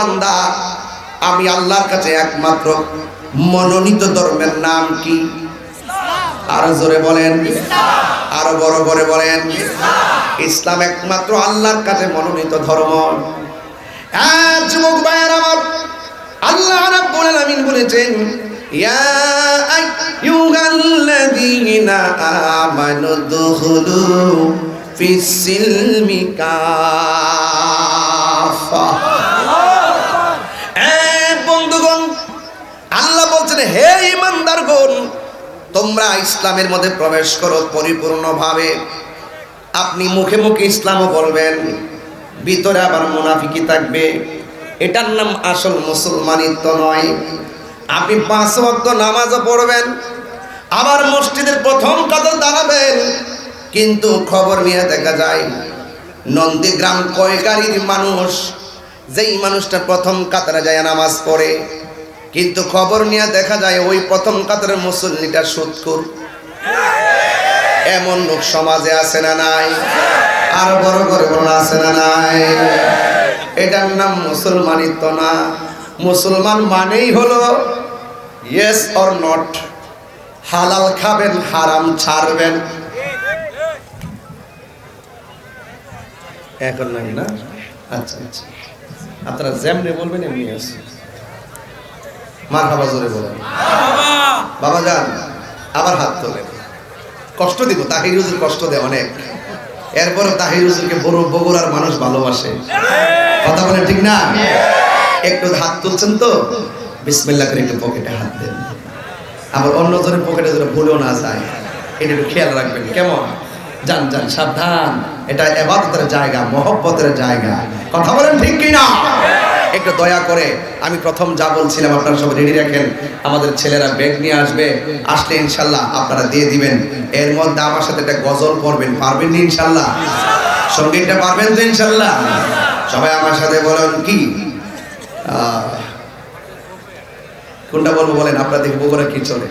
বান্দা, আমি আল্লাহর কাছে একমাত্র মনোনীত ধর্মের নাম কি? আরো জোরে বলেন, আরো বড় করে বলেন। ইসলাম একমাত্র আল্লাহর কাছে মনোনীত ধর্ম। যুবক ভাইয়েরা আমার, আল্লাহ রাব্বুল আলামিন বলেছেন, ইয়া আইয়ুহাল্লাযীনা আমানু দুখুলু ফিস-সিলমি কাফা। বন্ধুগণ, আল্লাহ বলছেন, হে ঈমানদারগণ, তোমরা ইসলামের মধ্যে প্রবেশ করো পরিপূর্ণভাবে। আপনি মুখে মুখে ইসলামও বলবেন, ভিতরে আবার মুনাফিকি থাকবে। এটার নাম আসল মুসলমানিত্ব নয়। আপনি 5 ওয়াক্ত নামাজও পড়বেন, আবার মসজিদের প্রথম কাতারে দাঁড়াবেন, কিন্তু খবর নিয়ে দেখা যায় নন্দীগ্রাম কয়গাড়ির মানুষ, যেই মানুষটা প্রথম কাতারে যায় নামাজ পড়ে, কিন্তু খবর নিয়ে দেখা যায় ওই প্রথম কাতারের মুসল্লিটা সুদখোর। এমন লোক সমাজে আছে না নাই? আর বড় করে বলুন, আছে না নাই? এটার নাম মুসলমানিত্ব না। মুসলমান মানেই হলো ইয়েস অর নট, হালাল খাবেন, হারাম ছাড়বেন। এখন নাই না? আচ্ছা আচ্ছা, আপনারা যেমনি বলবেন এমনি আছে। মারহাবা জোরে বলেন। বাবা যান, আবার হাত তোলেন। কষ্ট দিব, তাহির হুজুর কষ্ট দেয় অনেক, এরপরে তাহির হুজুরকে বগুড়ার মানুষ ভালোবাসে। কথা বলেন ঠিক না? একটু হাত তুলছেন তো, বিসমিল্লাহ করে একটু পকেটে হাত দেন। আবার অন্য জনের পকেটে যেন ভুলেও না যায়, এটা একটু খেয়াল রাখবেন। কেমন? যান যান, সাবধান। এটা ইবাদতের জায়গা, মহব্বতের জায়গা। কথা বলেন ঠিক কিনা? একটু দয়া করে, আমি প্রথম যা বলছিলাম আপনারা সব রেডি রাখেন। আমাদের ছেলেরা ব্যাগ নিয়ে আসবে, আসলে ইনশাল্লাহ আপনারা দিয়ে দিবেন। এর মধ্যে আমার সাথে একটা গজল পড়বেন, পারবেন না ইনশাল্লাহ? সঙ্গীতটা পারবেন তো ইনশাল্লাহ? সবাই আমার সাথে বলেন। কি কোনটা বলবো বলেন? আপনারা দেখবো করে কি চলে,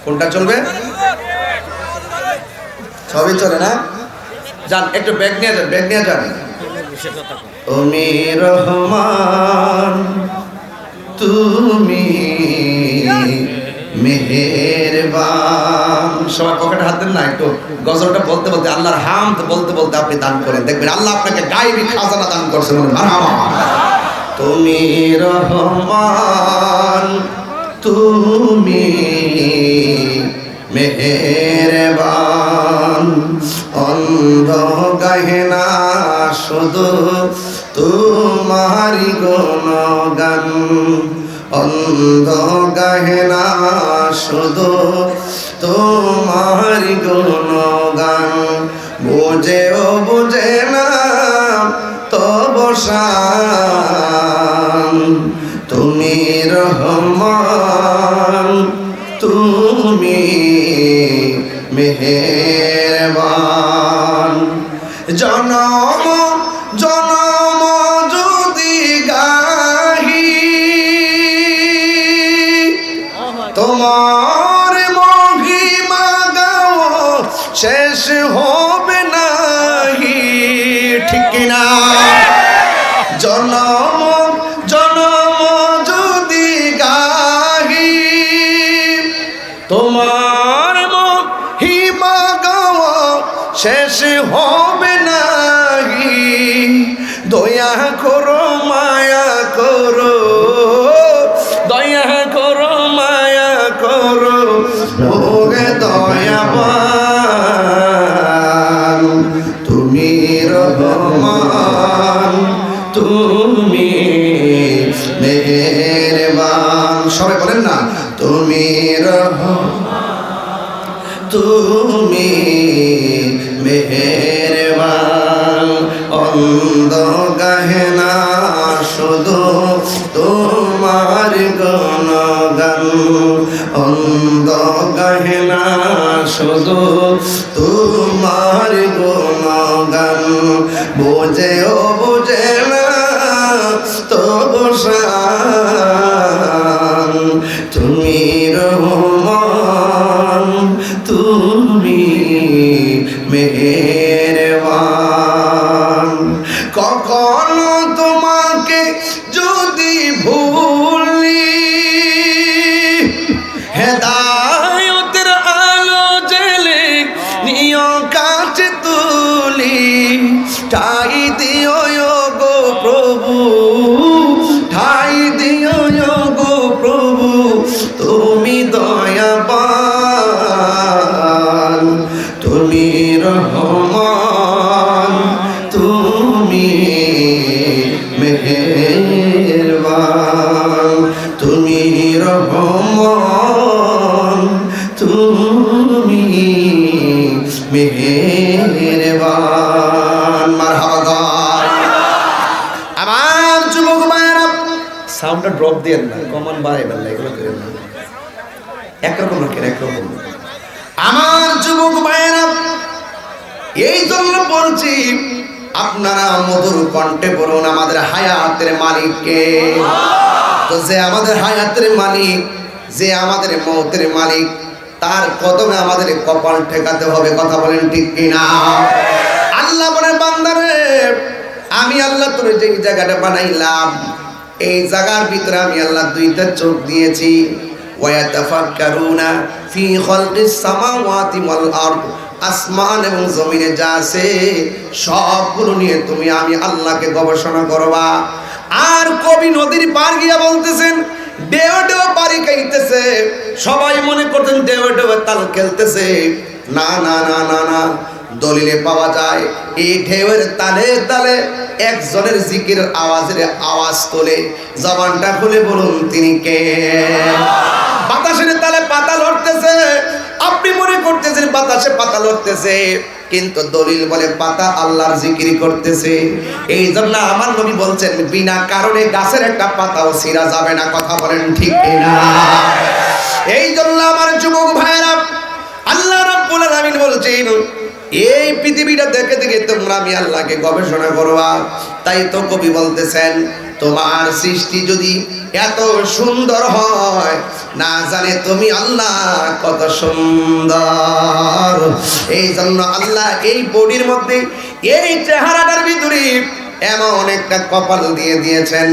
কোনটা চলবে? সবই চলে না? যান, একটু ব্যাগ নিয়ে যান, ব্যাগ নিয়ে যান। তুমি রহমান, তুমি মেহেরবান। সবাই পকেটে হাত দেন না, একটু গজলটা বলতে বলতে, আল্লাহর হামদ বলতে বলতে আপনি দান করেন, দেখবেন আল্লাহ আপনাকে গায়েবী খাজানা দান করছেন। তুমি রহমান, তুমি মেহেরবান, অন্ধ গাহেনা শুধু তোমারি গুণগান, অন্ধ গাহেনা শুধু তোমারি গুণগান, বুঝেও বুঝে না তবু শান, তুমি রহমান, তুমি মেহেরবান। জনম জনম যদি গাহি তোমার মহিমা গাও, শেষ হবে নাহি। ঠিক কিনা? জনম জনম যদি গাহি তোমার মহিমা গাওয়া, শেষ হবে নাহি। দয়া করো, মায়া করো, দয়া করো, মায়া করো, ওরে দয়াবান, তুমি রহমান, তুমি মেহেরবান। সবাই বলেন না, তুমি রহমান, তুমি মেহেরবান, অন্ধ গাহেনা শুধু তোমার গুণগান, অন্ধ গাহেনা শুধু তোমার গুণগান, বুঝেও বুঝে না তবু শান, তুমি রহমান, তুমি মেহেরবান। কখনো তো কাছে তুলি, ঠাই দিও গো প্রভু, ঠাই দিও গো প্রভু, তুমি দয়াবান, তুমি রহমান, তুমি মেহেরবান, তুমি রহমান, তুমি মেহেরবান। মারহাবা। আমার যুবক ভাইয়েরা, সাউন্ডটা ড্রপ দিয়েন না, কমান বাড়াইবেন না, এগুলো করেন না, একরকম রাখেন, একরকম। আমার যুবক ভাইয়েরা, এই জন্য বলছি আপনারা মধুর কণ্ঠে বলুন আমাদের হায়াতের মালিককে। তো যে আমাদের হায়াতের মালিক, যে আমাদের মৌতের মালিক, তার কদমে আমাদের কপাল ঠেকাতে হবে। কথা বলেন ঠিক কিনা? আল্লাহ বলেন, বান্দারে আমি আল্লাহ তোর যে জায়গাটা বানাইলাম, এই জায়গার ভিতরে আমি আল্লাহ দুইটা চোখ দিয়েছি। ওয়ায়াতাফাক্কারুনা ফি খালকিস সামাওয়াতি ওয়াল আরদ, আসমান এবং জমিনে যা আছে সবগুলো নিয়ে তুমি আমি আল্লাহকে গবেষণা করবা। আর কবি নদীর পার গিয়া বলতেছেন, ডেও ডেও পারি খাইতেছে, সবাই মনে করতেন ডেও ডেও তাল খেলতেছে। না না না না না, দলিলে পাওয়া যায় এই ঢেউয়ের তালে তালে একজনের জিকিরের আওয়াজের আওয়াজ তোলে। জবানটা খুলে বলুন তিনি কে? বাতাসের তালে পাতা লড়তেছে, আপনি মনে করতেছেন বাতাসে পাতা লড়তেছে, কিন্তু দলিল বলে পাতা আল্লাহর জিকির করতেছে। এই জন্য আমার নবী বলছেন, বিনা কারণে গাছের একটা পাতাও ছিঁড়া যাবে না। কথা বলেন ঠিক কিনা? এই জন্য আমার যুবক ভাইরা, আল্লাহ রাব্বুল আলামিন বলছেন, এই পৃথিবীটা দেখে দেখে তোমরা আমি আল্লাহকে গবেষণা করবা। তাই তো কবি বলতেছেন, তোমার সৃষ্টি যদি এত সুন্দর হয়, না জানে তুমি আল্লাহ কত সুন্দর। এই জন্য আল্লাহ এই বডির মধ্যে, এই চেহারাটার ভিতরে এমন একটা কপাল দিয়ে দিয়েছেন।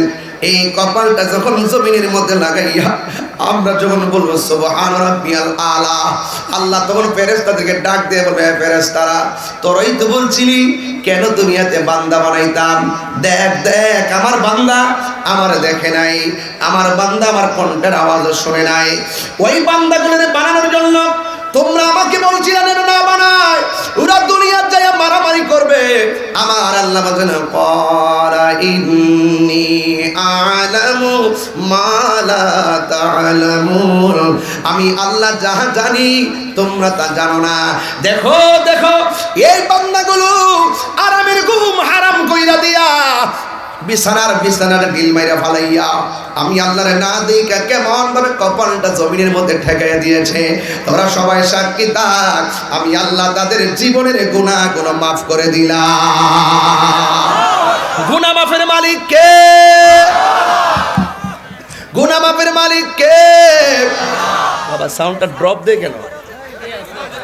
এই কপালটা যখন জমিনের মধ্যে লাগাইয়া আমরা যখন বলবো সুবহান রাব্বিয়াল আলা, আল্লাহ তখন ফেরেশতাদেরকে ডাক দিয়ে বলবে, ফেরেশতারা তোরাই তো বলছিলি কেন দুনিয়াতে বান্দা বানাইতাম, দেখ দেখ আমার বান্দা আমার দেখে নাই, আমার বান্দা আমার কণ্ঠের আওয়াজও শুনে নাই। ওই বান্দাগুলোকে বানানোর জন্য তোমরা আমাকে বলছিলেন না বানায়, ওরা দুনিয়ার যায় মারামারি করবে। আমার আল্লাহ বলেন, ক্বালা ইন্নী আ'লামু মা লা তা'লামুন, আমি আল্লাহ যাহা জানি তোমরা তা জানো না। দেখো দেখো এই বান্দাগুলো আরামের ঘুম হারাম কইরা দিয়া বিছানার ডিল মাইরা ফালাইয়া আমি আল্লাহরে না দেখা কেমন ভাবে কপালটা জমিনের মধ্যে ঠেকাইয়া দিয়েছে। তোরা সবাই সাক্ষী থাক, আমি আল্লাহ তাদের জীবনের গুনাহগুলো মাফ করে দিলাম। গুনাহ মাফের মালিক কে? গুনাহ মাফের মালিক কে? বাবা সাউন্ডটা ড্রপ দে কেন?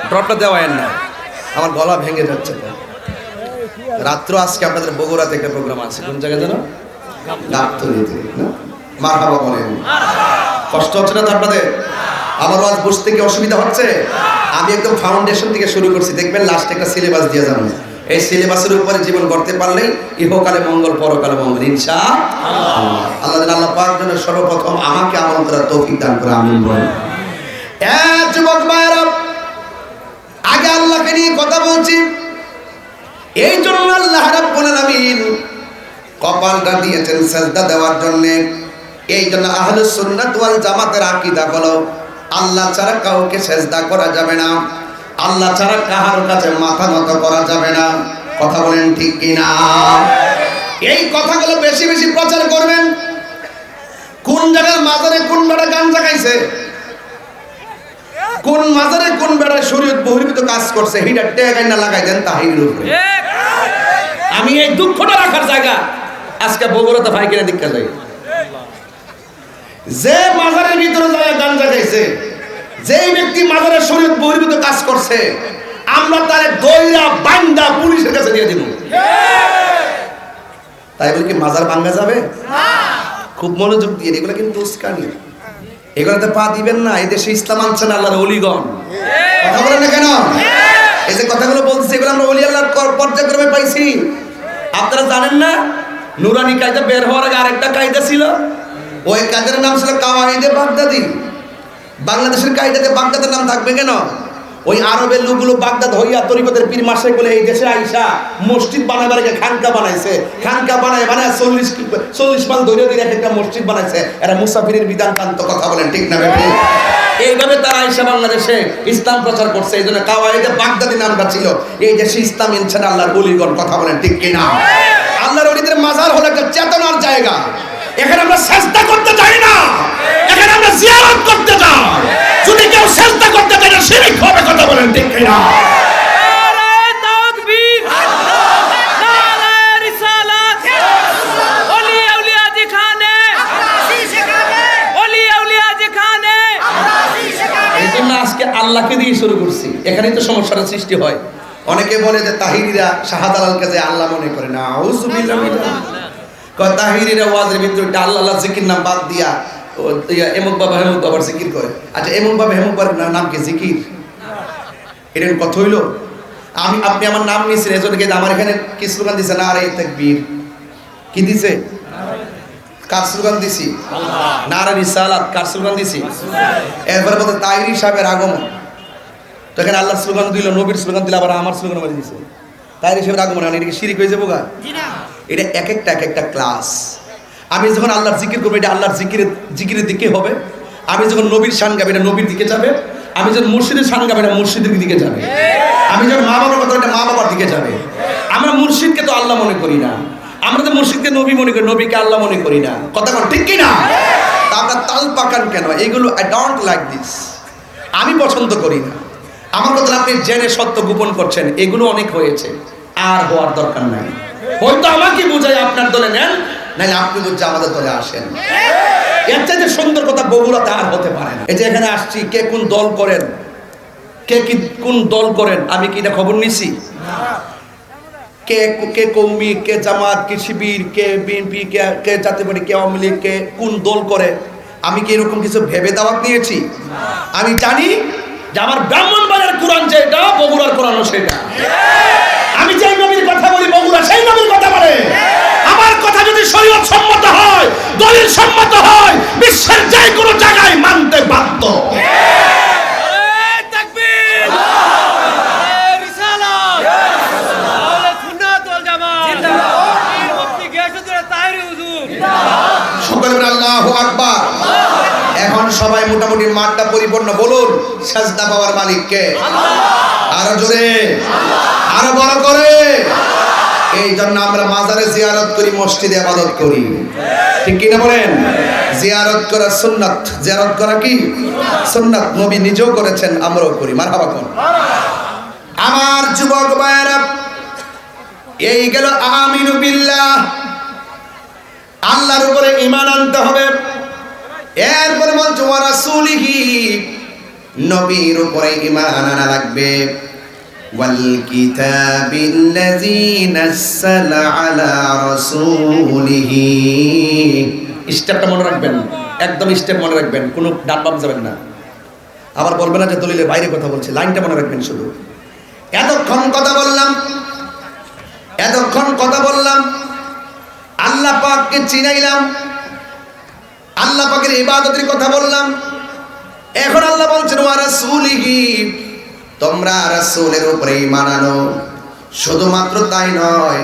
ড্রপটা দেওয়ায় না, আমার গলা ভেঙে যাচ্ছে। রাত্র আজকে আপনাদের বগুড়া থেকে প্রোগ্রাম আছে, কোন জায়গায় যেন? গাবতলীতে। মারহাবা বলেন। কষ্ট হচ্ছে না তো আপনাদের? আমার আজ বসতে কি অসুবিধা হচ্ছে? আমি একদম ফাউন্ডেশন থেকে শুরু করছি, দেখবেন লাস্টে একটা সিলেবাস দিয়ে যাবো। এই সিলেবাসের উপরে জীবন গড়তে পারলেই ইহকালে মঙ্গল পরকালে মঙ্গল ইনশাআল্লাহ। আল্লাহ পাক যেন সর্বপ্রথম আমাকে আমল করার তৌফিক দান করে, আমিন বলেন। যুবক ভাইরা, আগে আল্লাহকে নিয়ে কথা বলছি। এই জন্য আল্লাহ রাব্বুল আলামিন কপালটা দিয়েছেন সেজদা দেওয়ার জন্য। এই জন্য আহলুস সুন্নাত ওয়াল জামাতের আকীদা হলো আল্লাহ ছাড়া কাউকে সেজদা করা যাবে না, আল্লাহ ছাড়া কাহার কাছে মাথা নত করা যাবে না। কথা বলেন ঠিক কিনা? এই কথাগুলো বেশি বেশি প্রচার করবেন। কোন জায়গার মাজারে কোন বেটা গাঞ্জা খাইছে, কোন মাজারে কোন বেটা শরীয়ত বহির্ভূত কাজ করছে, হিটা টেগাই না লাগাই দেন তাহিরের উপরে। আমি এই দুঃখটা রাখার জায়গা আজকে বগুড়াতে ভাই কিনে দীক্ষা যাই, যে মাজারের ভিতরে যায় গাঞ্জা খাইছে, যেই ব্যক্তি মাজারের শরীয়ত বহির্ভূত কাজ করছে, আমরা তারে দইরা বান্দা পুলিশের কাছে দিয়ে দিব। তাই বলে কি মাজার ভাঙ্গা যাবে? খুব মনোযোগ দিয়ে, এগুলো কিন্তু উস্কানি, এগুলোতে পা দিবেন না। এই দেশে ইসলাম আনছেন আল্লাহর ওলিগণ। কথা বলেন না কেন? এই যে কথাগুলো বলতেছি এগুলো আমরা ওলি আল্লাহর পর্যায়ক্রমে পাইছি। আপনারা জানেন না নুরানি কায়দা বের হওয়ার আগে আরেকটা কায়দা ছিল, ওই কায়দার নাম ছিল কাওয়াইদে বাগদাদি। বাংলাদেশের কায়দাতে বাগদাদের নাম থাকবে কেন? ওই আরবের লোকগুলো বাগদাদ হইয়া তরিকতের পীর মাসে বলে এই দেশে আইসা মসজিদ বানাবার আগে খানকা বানাইছে, খানকা বানায় 40 মাইল দৈর্ঘ্য দিয়ে একটা মসজিদ বানাইছে। এরা মুসাফিরের বিধান কান্ত কথা বলেন, ঠিক না বেঠিক? এইভাবে তারা আইসা বাংলাদেশে ইসলাম প্রচার করছে। এই জন্য কাওয়াইদে বাগদাদি নামটা ছিল। এই দেশে ইসলাম এনেছেন আল্লাহর ওলিগণ, কথা বলেন ঠিক কিনা? আল্লাহর ওলিদের মাজার হলো একটা চেতনার জায়গা। এখানে আমরা সেজদা করতে যাই না, এখানে আমরা জিয়ারত করতে যাই। যদি কেউ সেজদা করতে চায় না শিরক হবে, কথা বলেন ঠিক কিনা? নারে তাকবীর, নারে রিসালাত, ওলি আউলিয়া যেখানে, ওলি আউলিয়া যেখানে। এই জন্য আজকে আল্লাহকে দিয়ে শুরু করছি। এখানেই তো সমস্যার সৃষ্টি হয়। অনেকে বলে যে তাহিরিরা শাহজালালকে যে আল্লাহ মনে করে না। আউযুবিল্লাহ মিনাশ তাহিরিরা ওয়াজের ভিতরে আল্লাহ জিকির নাম বাদ দিয়া এমুক বাবা হেমুক বাবার জিকির করে। আচ্ছা এমুক বাবা হেমুক বাবার নাম কি জিকির? এটা কথা হইলো? আপনি আমার নাম নিয়েছেন এজন্য কি আমার এখানে কি স্লোগান দিছে? নারে তাকবীর। কি দিছে? কার স্লোগান দিছি? নারে রিসালাত। কার স্লোগান দিছি? এরপরে বলতে তাহিরি সাহেবের আগমন। তো এখানে আল্লাহর স্লোগান দিল, নবীর স্লোগান দিল, আবার আমার স্লোগান মারি দিছে। তাহিরি সাহেবের আগমন এটা কি শিরক হয়ে যাবো গা? এটা এক একটা ক্লাস। আমি যখন আল্লাহর জিকির করবো এটা আল্লাহর জিকিরের দিকে হবে। আমি যখন নবীর শান গাবো এটা নবীর দিকে যাবে। আমি যখন মুর্শিদের শান গাবো এটা মুর্শিদের দিকে যাবে। আমি যখন মা বাবার কথা এটা মা বাবার দিকে যাবে। আমরা মুর্শিদকে তো আল্লাহ মনে করি না, আমরা তো মুর্শিদকে নবী মনে করি, নবীকে আল্লাহ মনে করি না। কথা বল ঠিক কি না? তা আমরা তাল পাকান কেন? এগুলো আই ডোন্ট লাইক দিস। আমি পছন্দ করি না। আমার কথা আপনি জেনে সত্য গোপন করছেন, এগুলো অনেক হয়েছে, আর হওয়ার দরকার নাই। হয়তো আমাকে বোঝায় আপনার দলে নেন, নাহলে আপনি বুঝছে আমাদের দলে আসেন। এর চাইতে সুন্দর কথা বগুড়াতে আর হতে পারে না। এই যে এখানে আসছি, কে কোন দল করেন, কে কি কোন দল করেন আমি কি এটা খবর নিছি? কে কে কৌমি, কে জামাত, কে শিবির, কে বিএনপি, কে জাতীয় পার্টি, কে আওয়ামী লীগ, কে কোন দল করে আমি কি এরকম কিছু ভেবে দাওয়াত নিয়েছি? আমি জানি যে আমার ব্রাহ্মণবাড়িয়ার কোরআন যেটা, বগুড়ার কোরআনও সেটা। আমি যেই নবীর কথা বলি বগুড়া সেই নবীর কথা বলে। আমার কথা যদি শরীয়ত সম্মত হয়, দলিল সম্মত হয়, বিশ্বের যে কোনো জায়গায় মানতে বাধ্য। তাকবীর, নারে রিসালাত, আহলে সুন্নাত ওয়াল জামাত জিন্দাবাদ, পীর মুফতি গিয়াসউদ্দিন তাহিরি হুজুর জিন্দাবাদ। সকলে বলেন আল্লাহু আকবার। এখন সবাই মোটামুটি মাঠটা পরিপূর্ণ। বলুন সাজদা পাওয়ার মালিক কে? আল্লাহ। আরো জোরে, আরো বড় করে। এই জন্য আমরা মাজারে জিয়ারত করি, মসজিদে ইবাদত করি, ঠিক কি না বলেন? জিয়ারত করা সুন্নাত। জিয়ারত করা কি সুন্নাত? নবী নিজেও করেছেন, আমরাও করি। মারহাবা কোন আমার যুবক ভাইরা। এই গেল আমিনু বিল্লাহ, আল্লাহর উপরে ঈমান আনতে হবে। এরপরে বলছো ওয়া রাসূলিহি, নবীর উপরে ঈমান আনা লাগবে। ওয়াল কিতাবিল্লাযী নাযালা আলা রাসূলিহি। স্টেপটা মনে রাখবেন, একদম স্টেপ মনে রাখবেন, কোনো ডান বাম যাবেন না। আবার বলবেন না যে দলিলের বাইরে কথা বলছে, লাইনটা মনে রাখবেন শুধু। এতক্ষণ কথা বললাম, আল্লাহ পাককে চিনাইলাম, আল্লাহ পাকের ইবাদতের কথা বললাম। এখন আল্লাহ বলছেন ওয়া রাসূলিহি, তোমরা রাসূলের উপরে ঈমান আনো। শুধুমাত্র তাই নয়,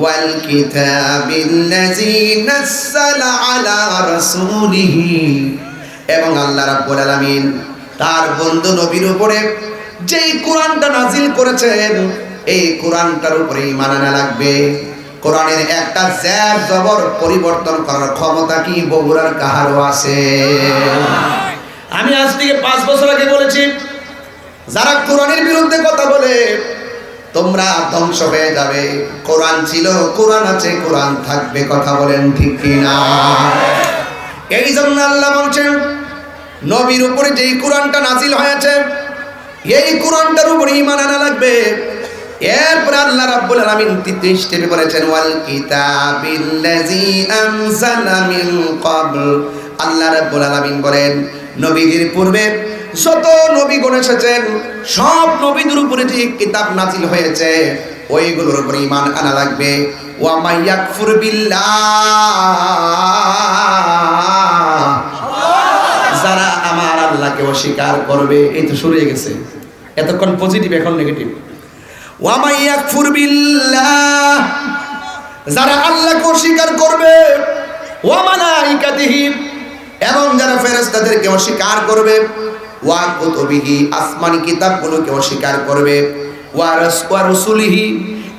ওয়াল কিতাবিল্লাযী নাযালা আলা রাসূলিহি, এবং আল্লাহ রাব্বুল আলামিন তার বন্ধু নবীর উপরে যেই কোরআনটা নাজিল করেছেন, এই কোরআনটার উপরে ঈমান আনা লাগবে। কোরআনের একটা জের জবর পরিবর্তন করার ক্ষমতা কি বগুড়ার কাহারও আছে? আমি আজ থেকে 5 বছর আগে বলেছি, যারা কোরআনের বিরুদ্ধে কথা বলে তোমরা ধ্বংস হয়ে যাবে। কোরআন ছিল, কোরআন আছে, কোরআন থাকবে। কথা বলেন ঠিক কিনা? এই জন্য আল্লাহ বলছেন নবীর উপরে যেই কোরআনটা নাজিল হয়েছে, এই কোরআনটার উপরে ঈমান আনা লাগবে। এরপর আল্লাহ রাব্বুল আলামিন 33 স্টেপে বলেছেন ওয়াল কিতাবিল্লাযী আনজালা মিন ক্বাবল। আল্লাহ রাব্বুল আলামিন বলেন নবীদের পূর্বে যত নবীগণ এসেছেন সব নবীদের উপরে যে কিতাব নাজিল হয়েছে ওইগুলোর উপর ঈমান আনা লাগবে। ওয়া মাইয়াকফুর বিল্লাহ, যারা আমার আল্লাহকে অস্বীকার করবে। এই তো শুরু হয়ে গেছে, এতক্ষণ পজিটিভ এখন নেগেটিভ। ওয়া মাইয়াকফুর বিল্লাহ, যারা আল্লাহকে অস্বীকার করবে, ওয়া মালাইকাতিহি, এবং যারা ফেরেশতাদেরকে অস্বীকার করবে, ওয়া কুতুবিহি, আসমানি কিতাবগুলোকে অস্বীকার করবে, ওয়া রাসূলিহি,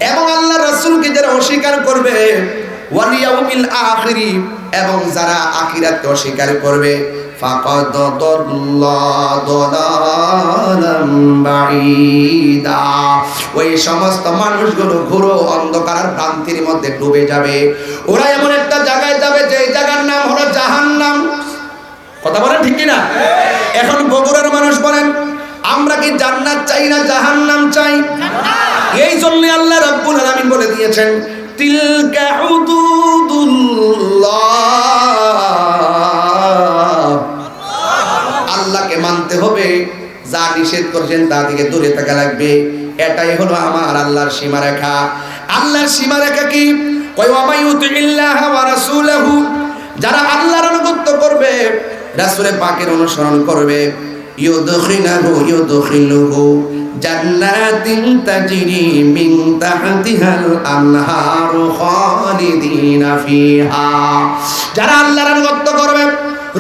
এবং আল্লাহর রাসূলকে যারা অস্বীকার করবে, ওয়াল ইয়াউমিল আখিরি, এবং যারা আখিরাতকে অস্বীকার করবে, ফাকাদ দাল্লা দালালাম বাঈদা, ওই সমস্ত মানুষগুলো ঘোর অন্ধকার আর ভ্রান্তির মধ্যে ডুবে যাবে। ওরা এমন একটা জায়গায় যাবে যে জায়গার নাম হলো জাহান্নাম। কথা বলেন ঠিক কিনা? এখন বগুড়ার মানুষ বলেন, আমরা কি জান্নাত চাই না জাহান্নাম চাই? এই জন্য আল্লাহ রাব্বুল আলামিন বলে দিয়েছেন, তিলকা হুদুদুল্লাহ, আল্লাহকে মানতে হবে, যা নিষেধ করেছেন তা থেকে দূরে থাকা লাগবে। এটাই হলো আমার আল্লাহর সীমারেখা। আল্লাহর সীমারেখা কি? কয় ওয়া মাইয়ুতিল্লাহ ওয়া রাসূলহু, যারা আল্লাহর আনুগত্য করবে, রাসূলের পাকের অনুসরণ করবে, ইউদখিলুহু জান্নাতিন তাজরি মিন তাহতিহাল আনহারু খালিদিনা ফিহা, যারা আল্লাহর আনুগত্য করবে,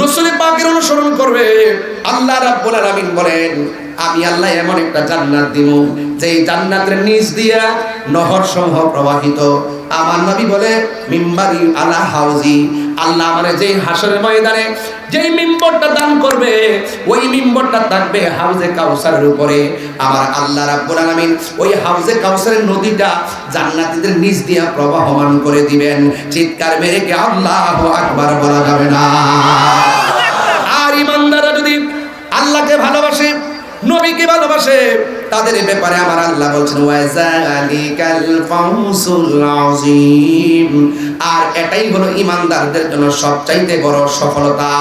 রাসূলের পাকের অনুসরণ করবে, আল্লাহ রাব্বুল আলামিন বলেন আমি আল্লাহ এমন একটা জান্নাত দিব যেই জান্নাতের নিচ দিয়া নহর সমূহ প্রবাহিত। আমার নবী বলে মিম্বারি আলা হাউজি, আল্লাহ আমারে যেই হাসরের ময়দানে যেই মিম্বরটা দান করবে ওই মিম্বরটা থাকবে হাউজে কাউসারের উপরে। আমার আল্লাহ রাব্বুল আলামিন ওই হাউজে কাউসারের নদীটা জান্নাতীদের নিচ দিয়া প্রবাহমান করে দিবেন। চিৎকার মেরে কি আল্লাহু আকবার বলা যাবে না? আর ইমানদাররা যদি আল্লাহকে ভালোবাসে, নবীকে ভালোবাসে, তাদের ব্যাপারে আমার আল্লাহ বলছেন ওয়াজালিকাল ফাউজুল আযীম, আর এটাই হলো ইমানদারদের জন্য সবচাইতে বড় সফলতা।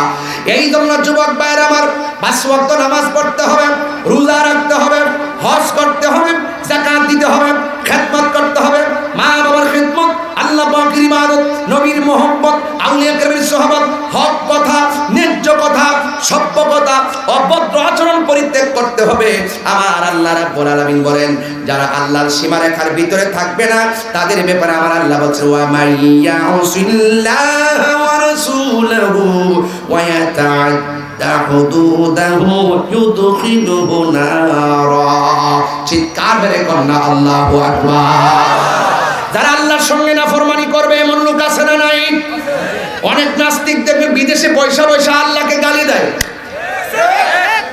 এই জন্য যুবক ভাইরা আমার 5 ওয়াক্ত নামাজ পড়তে হবে, রোজা রাখতে হবে, হজ করতে হবে, যাকাত দিতে হবে, খেদমত করতে হবে, মা বাবার খেদমত, আল্লাহ পাকের ইবাদত, নবীর মুহাব্বত, আউলিয়া কেরামের সুহবত, হক কথা, ন্যায্য কথা, সভ্য কথা, অভদ্র আচরণ পরিত্যাগ করতে হবে। আমার আল্লাহ রাব্বুল আলামিন বলেন যারা আল্লাহর সীমারেখার ভিতরে থাকবে না তাদের ব্যাপারে আমার আল্লাহ বলছেন ওয়া মাইয়াসিল্লাহ ওয়া রাসূলহু ওয়া ইয়াতাআদ্দা হুদুদাহু ইউদখিলুহু নারা। চিৎকার করে কন্না আল্লাহু আকবার। যারা আল্লাহর সঙ্গে নাফরমানি করবে এমন লোক আছে না নাই? অনেক নাস্তিক দেখবে বিদেশে পয়সা পয়সা আল্লাহকে গালি দেয়।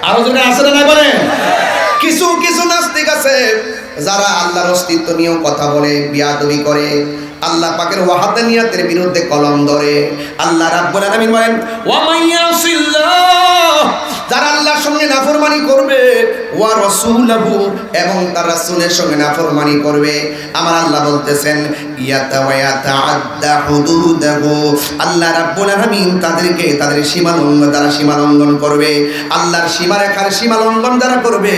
আরো যদি আছে না নাই বলেন? কিছু কিছু নাস্তিক আছে যারা আল্লাহর অস্তিত্ব নিয়েও কথা বলে, বিয়াদবি করে, আল্লাহ পাকের ওয়াহাদানিয়াতের বিরুদ্ধে কলম ধরে। আল্লাহ রাব্বুল আলামিন বলেন ওয়া মাইয়াসিল্লাহ, যারা আল্লাহর সঙ্গে নাফরমানি করবে, ওয়া রাসূলহু, এবং তার রাসূলের সঙ্গে নাফরমানি করবে, আমার আল্লাহ বলতেছেন ইয়াতাআদ্দা হুদুদাহু, আল্লাহ রাব্বুল আলামিন তাদেরকে তাদের সীমা লঙ্ঘন করবে, আল্লাহর সীমারেখার সীমা লঙ্ঘন যারা করবে,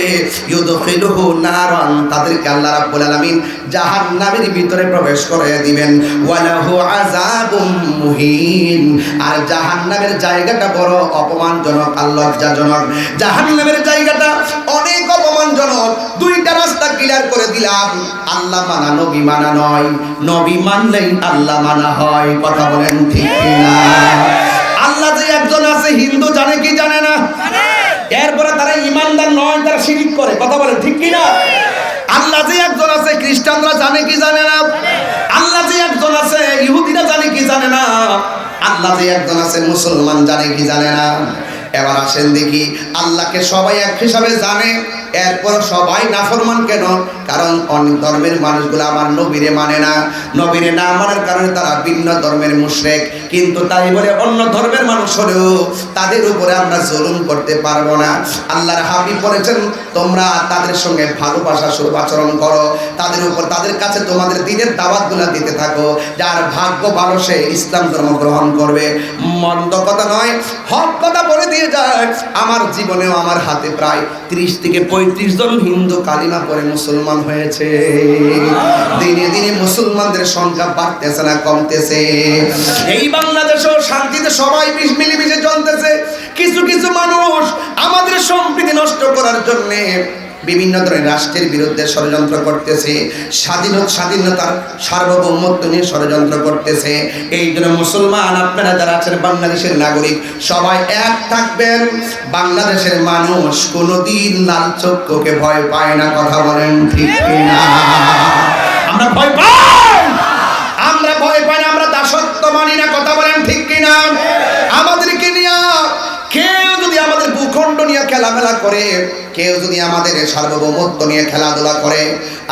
ইউদখিলুহু নারান, তাদেরকে আল্লাহ রাব্বুল আলামিন জাহান্নামের ভিতরে প্রবেশ করাইয়া দিবেন। ওয়ালাহু আযাবুম মুহিন, আর জাহান্নামের জায়গাটা বড় অপমানজনক আর লজ্জাজনক। জাহান্নামের জায়গাটা অনেক অপমানজনক। দুইটা রাস্তা ক্লিয়ার করে দিলাম, আল্লাহ মানা নবী মানা নয়, নবী মানলেই আল্লাহ মানা হয়। কথা বলেন ঠিক কিনা? আল্লাহ যে একজন আছে হিন্দু জানে কি জানে না? এরপরে তারা ইমানদার নয়, তারা শিরক করে। কথা বলেন ঠিক কিনা? আল্লাহ যে একজন আছে খ্রিস্টানরা জানে কি জানে না? আল্লাহ যে একজন আছে ইহুদিরা জানে কি জানে না? আল্লাহ যে একজন আছে মুসলমান জানে কি জানে না? এবার আসেন দেখি, আল্লাহকে সবাই এক হিসাবে জানে এরপর সবাই নাফরমান কেন? কারণ অনেক ধর্মের মানুষগুলো আমার নবীরে মানে না। নবীরে না মানার কারণে তারা ভিন্ন ধর্মের মুশরিক। কিন্তু তাই বলে অন্য ধর্মের মানুষ হলেও তাদের উপরে আমরা জুলুম করতে পারবো না। আল্লাহর হাবিব বলেছেন, তোমরা তাদের সঙ্গে ভালোবাসা স্বরূপ আচরণ করো, তাদের উপর তাদের কাছে তোমাদের দ্বীনের দাওয়াতগুলো দিতে থাকো। যার ভাগ্য ভালো সে ইসলাম ধর্ম গ্রহণ করবে। মন্দ কথা নয়, হক কথা বলে দিয়ে যায়। আমার জীবনেও আমার হাতে প্রায় 30 থেকে 35 জন হিন্দু কালিমা পড়ে মুসলমান হয়েছে। দিনে দিনে মুসলমানদের সংখ্যা বাড়তেছে না কমতেছে। এই বাংলাদেশেও শান্তিতে সবাই মিলেমিশে চলতেছে। কিছু কিছু মানুষ আমাদের সম্প্রীতি নষ্ট করার জন্য বিভিন্ন ধরনের রাষ্ট্রের বিরুদ্ধে ষড়যন্ত্র করতেছে, স্বাধীনতার সার্বভৌমত্ব নিয়ে ষড়যন্ত্র করতেছে। এই জন্য মুসলমান আপনারা যারা আছেন বাংলাদেশের নাগরিক সবাই এক থাকবেন। বাংলাদেশের মানুষ কোনোদিন লাল চক্ষুকে ভয় পায় না। কথা বলেন ঠিক কিনা? আমরা ভয় পাই, আমরা ভয় পাই না, আমরা দাসত্ব মানি না। কথা বলেন ঠিক কিনা? আমাদেরকে নিয়ে কেউ যদি আমাদের ভূখণ্ড নিয়ে খেলামেলা করে, কেউ যদি আমাদের সার্বভৌমত্ব নিয়ে খেলাধুলা করে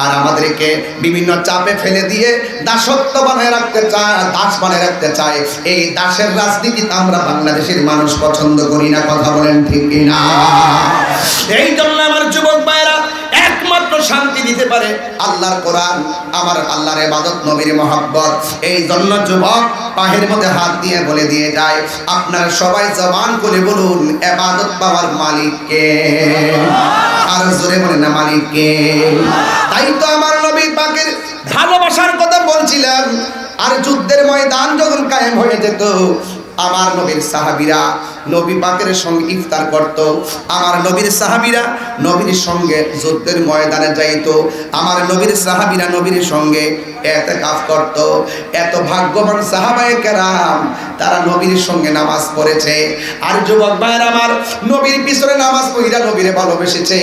আর আমাদেরকে বিভিন্ন চাপে ফেলে দিয়ে দাসত্ব বানায় রাখতে চায়, দাস বানায় রাখতে চায়, এই দাসের রাজনীতি আমরা বাংলাদেশের মানুষ পছন্দ করি না। কথা বলেন ঠিক কিনা? এই জন্য আমার যুবক ভাইরা একমাত্র শান্তি দিতে পারে আল্লাহর কোরআন, আমার আল্লাহর ইবাদত, নবীর মহব্বত। এই জন্য যুবক পায়ের মধ্যে হাত দিয়ে বলে দিয়ে যায়, আপনারা সবাই জবান করে বলুন, ইবাদত পাওয়ার মালিক কে? আর জোরে বলেন না, মালিক কে? তাই তো আমার নবী পাকের ভালোবাসার কথা বলছিলাম। আর যুদ্ধের ময়দান যখন কায়েম হয়ে যেত, আমার নবীর সাহাবীরা নবী পাকের সঙ্গে ইফতার করত। আমার নবীর সাহাবীরা নবীর সঙ্গে যুদ্ধের ময়দানে যাইত। আমার নবীর সাহাবীরা নবীর সঙ্গে ইতিকাফ করত। এত ভাগ্যবান সাহাবায়ে কেরাম, তারা নবীর সঙ্গে নামাজ পড়েছে। আর যুবক ভাইরা আমার নবীর পিছনে নামাজ পড়িরা নবীরে ভালোবেসেছে।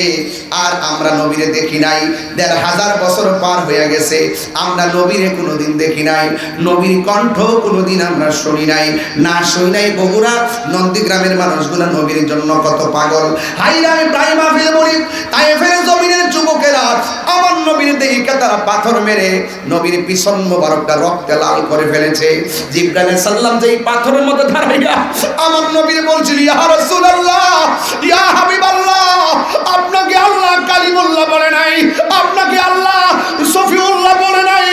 আর আমরা নবীরে দেখি নাই, ১৫০০ বছর পার হয়ে গেছে, আমরা নবীরে কোনোদিন দেখি নাই, নবীর কণ্ঠ কোনোদিন আমরা শুনি নাই। না শুনি নাই বগুড়া নন্দীগ্রামের মানুষগুলো নবীর জন্য কত পাগল। হাইরা ইব্রাহিম আফিল বলি তায়েফের জমিনের যুবকেরা আমার নবীর দেখি তারা পাথর মেরে নবীর পিছন মোবারকটা রক্তে লাল করে ফেলেছে। জিবরাইল আলাইহিস সালাম যেই পাথরের মধ্যে দাঁড়াইয়া আমার নবীর বলছিল, ইয়া রাসূলুল্লাহ, ইয়া হাবিবাল্লাহ, আপনাকে আল্লাহ কালিমুল্লাহ বলে নাই, আপনাকে আল্লাহ সফিউল্লাহ বলে নাই,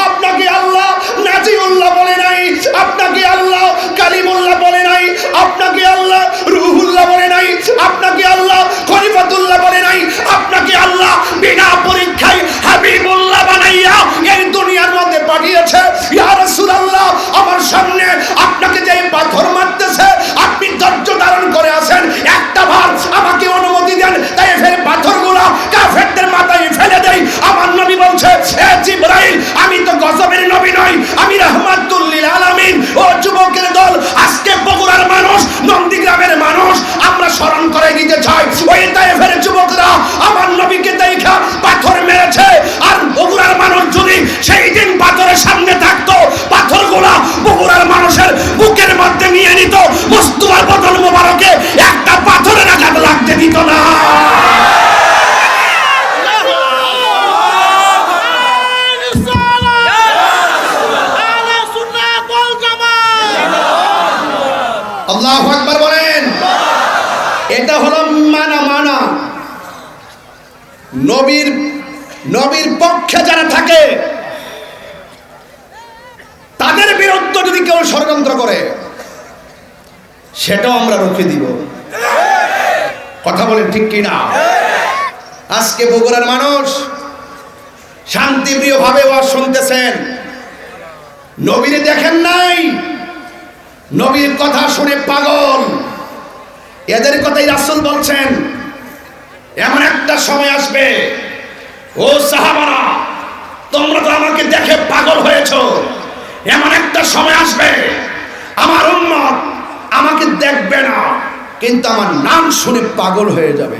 আপনাকে আল্লাহ নাজিউল্লাহ বলে নাই, আপনাকে আল্লাহ কালিমুল্লাহ বলে নাই, আপনাকে আল্লাহ রুহুল্লাহ বলে নাই, আপনাকে আল্লাহ খলিফাতুল্লাহ বলে নাই, আপনাকে আল্লাহ বিনা পরীক্ষায় হাবিবুল্লাহ বানাইয়া এই দুনিয়ার মধ্যে পাঠিয়েছে। ইয়া রাসূলুল্লাহ, আমার সামনে আপনাকে যে পাথর মারতেছে আপনি ধৈর্য ধারণ করে আছেন, একটা বার আমাকে অনুমতি দেন, তাই ফের পাথরগুলো কাফেরদের মাথায় ফেলে দেই। আমার নবী বলছে, এ জিবরাইল, আমি তো গজবের নবী নই, আমি রাহমাতুল লিল আলামিন। ও যুবকের দল, আজকে বগুড়ার মানুষ, নন্দীগ্রামের মানুষ আমরা স্মরণ করে দিতে চাই, ওই তায়েফের যুবকরা আমার নবীকে দেখা পাথর মেরেছে। আর বগুড়ার মানুষ যদি সেই দিন পাথরের সামনে থাকতো, পাথরগুলা বগুড়ার মানুষের বুকের মধ্যে নিয়ে নিত, মুস্তাফার বদন মোবারকে একটা পাথরের আঘাত লাগতে দিত না। আল্লাহু আকবার বলেন। এটা হলো মানা। নবীর পক্ষে যারা থাকে তাদের বিরুদ্ধে যদি কেউ ষড়যন্ত্র করে সেটাও আমরা রুখে দিব। কথা বলেন ঠিক কিনা? আজকে বগুড়ার মানুষ শান্তিপ্রিয় ভাবে ওয়াজ শুনতেছেন, নবীরে দেখেন নাই, নবীর কথা শুনে পাগল। এদের কথাই রাসূল বলছেন, এমন একটা সময় আসবে, ও সাহাবারা, তোমরা তো আমাকে দেখে পাগল হয়েছো, এমন একটা সময় আসবে আমার উম্মত আমাকে দেখবে না, কিন্তু আমার নাম শুনে পাগল হয়ে যাবে।